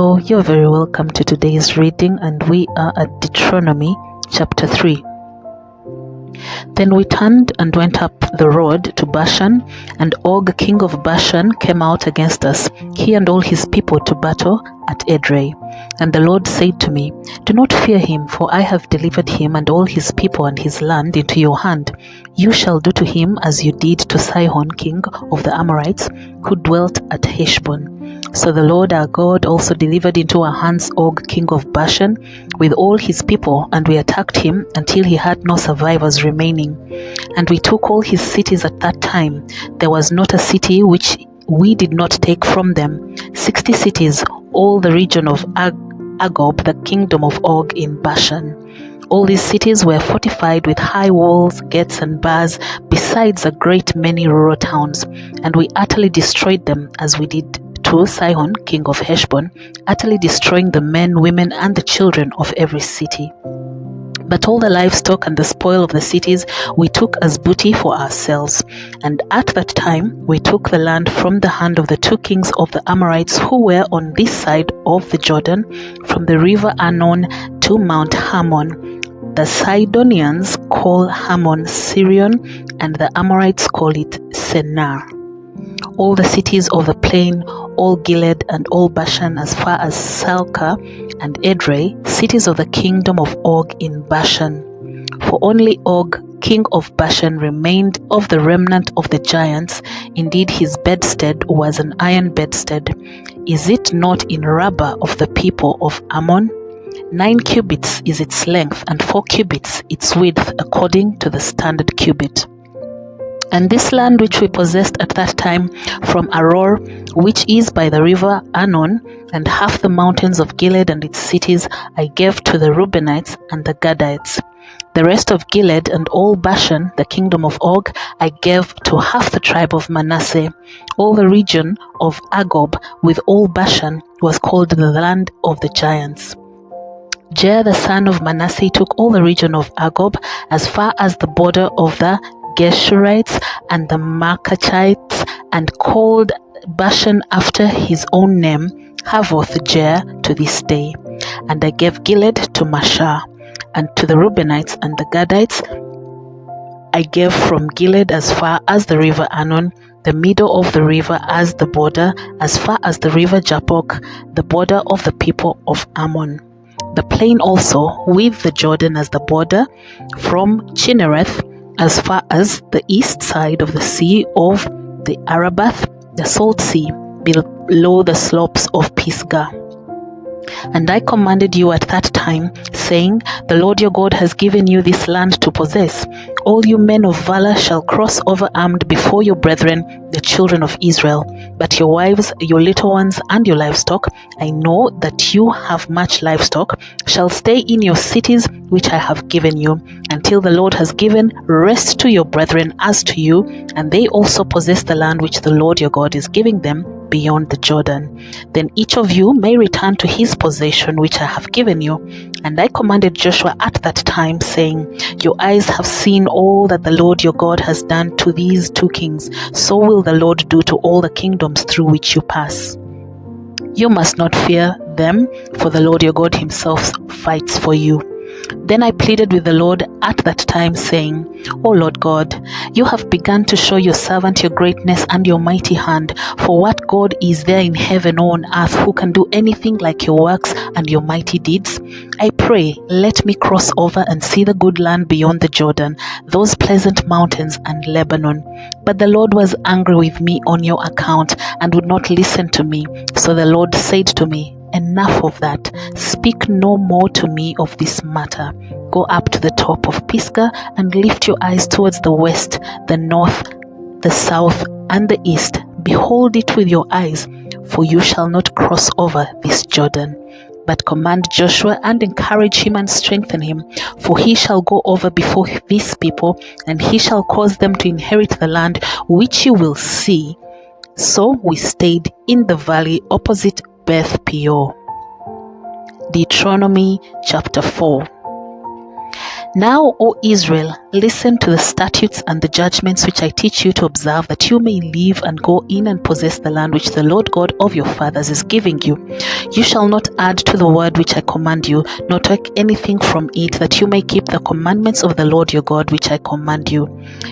So you're very welcome to today's reading, and we are at Deuteronomy chapter 3. Then we turned and went up the road to Bashan, and Og king of Bashan came out against us, he and all his people, to battle at Edrei. And the Lord said to me, "Do not fear him, for I have delivered him and all his people and his land into your hand. You shall do to him as you did to Sihon king of the Amorites, who dwelt at Heshbon." So the Lord our God also delivered into our hands Og king of Bashan with all his people, and we attacked him until he had no survivors remaining. And we took all his cities at that time. There was not a city which we did not take from them. 60 cities, all the region of Agob, the kingdom of Og in Bashan. All these cities were fortified with high walls, gates, and bars, besides a great many rural towns. And we utterly destroyed them, as we did to Sihon king of Heshbon, utterly destroying the men, women, and the children of every city. But all the livestock and the spoil of the cities we took as booty for ourselves. And at that time we took the land from the hand of the 2 kings of the Amorites who were on this side of the Jordan, from the river Arnon to Mount Hermon. The Sidonians call Hermon Sirion, and the Amorites call it Senir. All the cities of the plain, all Gilead and all Bashan as far as Salcah and Edrei, cities of the kingdom of Og in Bashan. For only Og, king of Bashan, remained of the remnant of the giants. Indeed, his bedstead was an iron bedstead. Is it not in Rabbah of the people of Ammon? 9 cubits is its length, and 4 cubits its width, according to the standard cubit. And this land which we possessed at that time from Aror, which is by the river Arnon, and half the mountains of Gilead and its cities, I gave to the Reubenites and the Gadites. The rest of Gilead and all Bashan, the kingdom of Og, I gave to half the tribe of Manasseh. All the region of Agob with all Bashan was called the land of the giants. Jair the son of Manasseh took all the region of Agob as far as the border of the Geshurites and the Maacachites, and called Bashan after his own name, Havoth Jair, to this day. And I gave Gilead to Mashah, and to the Reubenites and the Gadites I gave from Gilead as far as the river Arnon, the middle of the river as the border, as far as the river Jabbok, the border of the people of Ammon. The plain also, with the Jordan as the border, from Chinnereth as far as the east side of the sea of the Arabath, the salt sea, below the slopes of Pisgah. And I commanded you at that time, saying, The Lord your God has given you this land to possess. All you men of valor shall cross over armed before your brethren, the children of Israel. But your wives, your little ones, and your livestock, I know that you have much livestock, shall stay in your cities which I have given you, until the Lord has given rest to your brethren as to you, and they also possess the land which the Lord your God is giving them beyond the Jordan. Then each of you may return to his possession which I have given you. And I commanded Joshua at that time, saying, Your eyes have seen all that the Lord your God has done to these 2 kings, so will the Lord do to all the kingdoms through which you pass. You must not fear them, for the Lord your God himself fights for you. Then I pleaded with the Lord at that time, saying, O Lord God, you have begun to show your servant your greatness and your mighty hand. For what God is there in heaven or on earth who can do anything like your works and your mighty deeds? I pray, let me cross over and see the good land beyond the Jordan, those pleasant mountains and Lebanon. But the Lord was angry with me on your account and would not listen to me. So the Lord said to me, Enough of that. Speak no more to me of this matter. Go up to the top of Pisgah and lift your eyes towards the west, the north, the south, and the east. Behold it with your eyes, for you shall not cross over this Jordan. But command Joshua and encourage him and strengthen him, for he shall go over before these people, and he shall cause them to inherit the land which you will see. So we stayed in the valley opposite Beth Peor. Deuteronomy chapter 4. Now, O Israel, listen to the statutes and the judgments which I teach you to observe, that you may live and go in and possess the land which the Lord God of your fathers is giving you. You shall not add to the word which I command you, nor take anything from it, that you may keep the commandments of the Lord your God which I command you.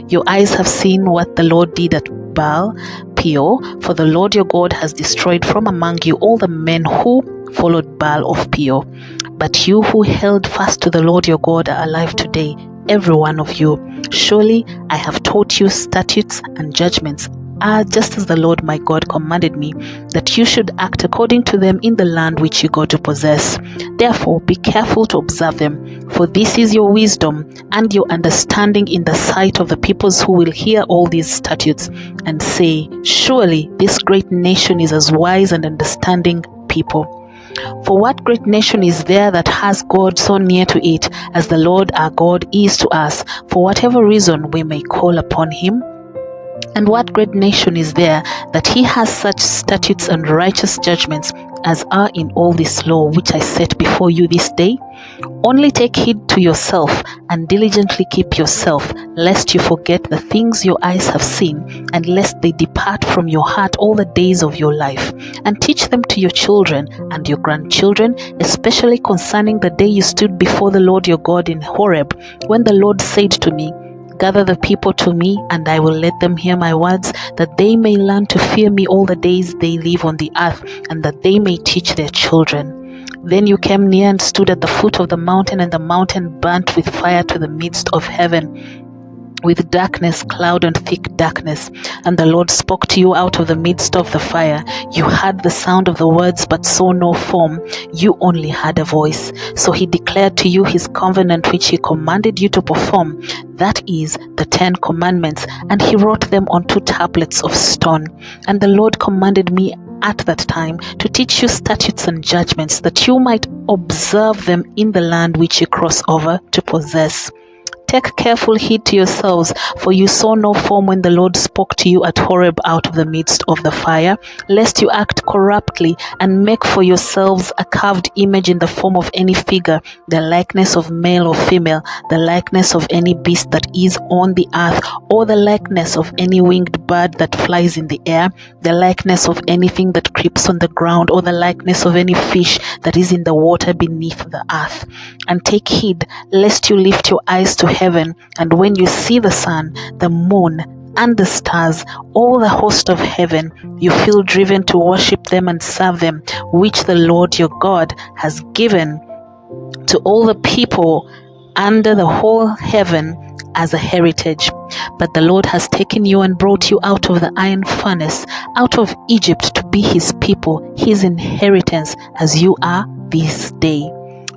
Your eyes have seen what the Lord did at Baal Peor, for the Lord your God has destroyed from among you all the men who followed Baal of Peor. But you who held fast to the Lord your God are alive today, every one of you. Surely I have taught you statutes and judgments, just as the Lord my God commanded me, that you should act according to them in the land which you go to possess. Therefore be careful to observe them, for this is your wisdom and your understanding in the sight of the peoples who will hear all these statutes, and say, surely this great nation is as wise and understanding people. For what great nation is there that has God so near to it as the Lord our God is to us, for whatever reason we may call upon him? And what great nation is there that he has such statutes and righteous judgments as are in all this law which I set before you this day? Only take heed to yourself and diligently keep yourself, lest you forget the things your eyes have seen, and lest they depart from your heart all the days of your life. And teach them to your children and your grandchildren, especially concerning the day you stood before the Lord your God in Horeb, when the Lord said to me, gather the people to me, and I will let them hear my words, that they may learn to fear me all the days they live on the earth, and that they may teach their children. Then you came near and stood at the foot of the mountain, and the mountain burnt with fire to the midst of heaven, with darkness, cloud and thick darkness. And the Lord spoke to you out of the midst of the fire. You heard the sound of the words, but saw no form. You only heard a voice. So he declared to you his covenant, which he commanded you to perform, that is, the 10 commandments, and he wrote them on 2 tablets of stone. And the Lord commanded me at that time to teach you statutes and judgments, that you might observe them in the land which you cross over to possess. Take careful heed to yourselves, for you saw no form when the Lord spoke to you at Horeb out of the midst of the fire, lest you act corruptly and make for yourselves a carved image in the form of any figure, the likeness of male or female, the likeness of any beast that is on the earth, or the likeness of any winged bird that flies in the air, the likeness of anything that creeps on the ground, or the likeness of any fish that is in the water beneath the earth. And take heed, lest you lift your eyes to heaven, and when you see the sun, the moon, and the stars, all the host of heaven, you feel driven to worship them and serve them, which the Lord your God has given to all the people under the whole heaven as a heritage. But the Lord has taken you and brought you out of the iron furnace, out of Egypt, to be his people, his inheritance, as you are this day.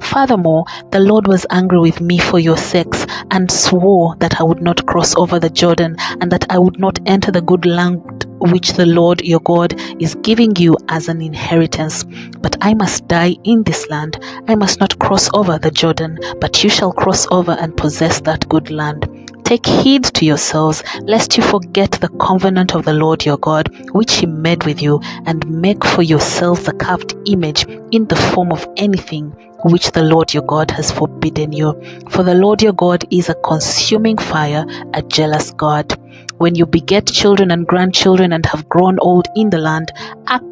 Furthermore, the Lord was angry with me for your sakes, and swore that I would not cross over the Jordan, and that I would not enter the good land which the Lord your God is giving you as an inheritance. But I must die in this land. I must not cross over the Jordan, but you shall cross over and possess that good land. Take heed to yourselves, lest you forget the covenant of the Lord your God, which he made with you, and make for yourselves a carved image in the form of anything which the Lord your God has forbidden you. For the Lord your God is a consuming fire, a jealous God. When you beget children and grandchildren and have grown old in the land, act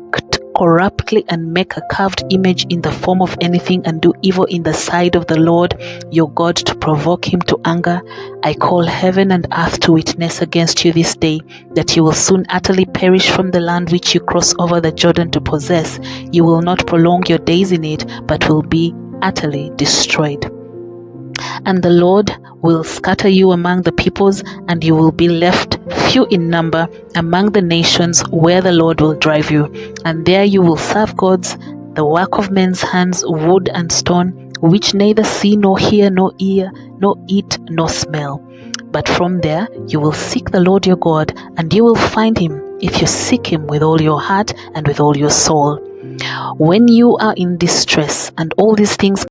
corruptly and make a carved image in the form of anything, and do evil in the sight of the Lord your God to provoke him to anger, I call heaven and earth to witness against you this day, that you will soon utterly perish from the land which you cross over the Jordan to possess. You will not prolong your days in it, but will be utterly destroyed. And the Lord will scatter you among the peoples, and you will be left few in number among the nations where the Lord will drive you. And there you will serve gods, the work of men's hands, wood and stone, which neither see nor hear nor ear, nor eat nor smell. But from there you will seek the Lord your God, and you will find him, if you seek him with all your heart and with all your soul. When you are in distress and all these things